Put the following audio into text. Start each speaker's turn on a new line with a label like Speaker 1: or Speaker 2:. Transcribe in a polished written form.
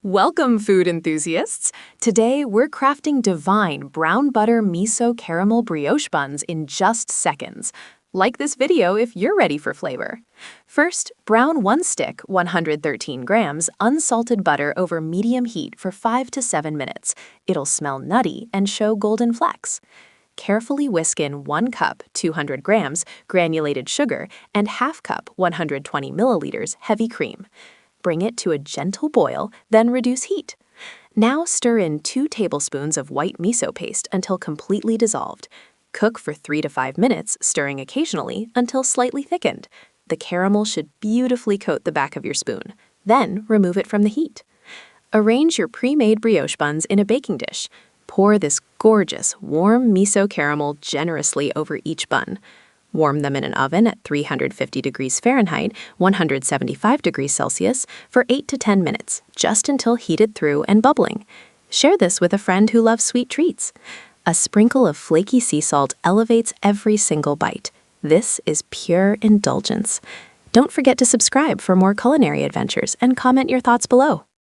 Speaker 1: Welcome, food enthusiasts! Today, we're crafting divine brown butter miso caramel brioche buns in just seconds. Like this video if you're ready for flavor. First, brown 1 stick, 113 grams, unsalted butter over medium heat for 5 to 7 minutes. It'll smell nutty and show golden flecks. Carefully whisk in 1 cup, 200 grams, granulated sugar, and ½ cup, 120 milliliters, heavy cream. Bring it to a gentle boil, then reduce heat. Now stir in 2 tablespoons of white miso paste until completely dissolved. Cook for 3 to 5 minutes, stirring occasionally until slightly thickened. The caramel should beautifully coat the back of your spoon. Then remove it from the heat. Arrange your pre-made brioche buns in a baking dish. Pour this gorgeous, warm miso caramel generously over each bun. Warm them in an oven at 350 degrees Fahrenheit, 175 degrees Celsius, for 8 to 10 minutes, just until heated through and bubbling. Share this with a friend who loves sweet treats. A sprinkle of flaky sea salt elevates every single bite. This is pure indulgence. Don't forget to subscribe for more culinary adventures and comment your thoughts below.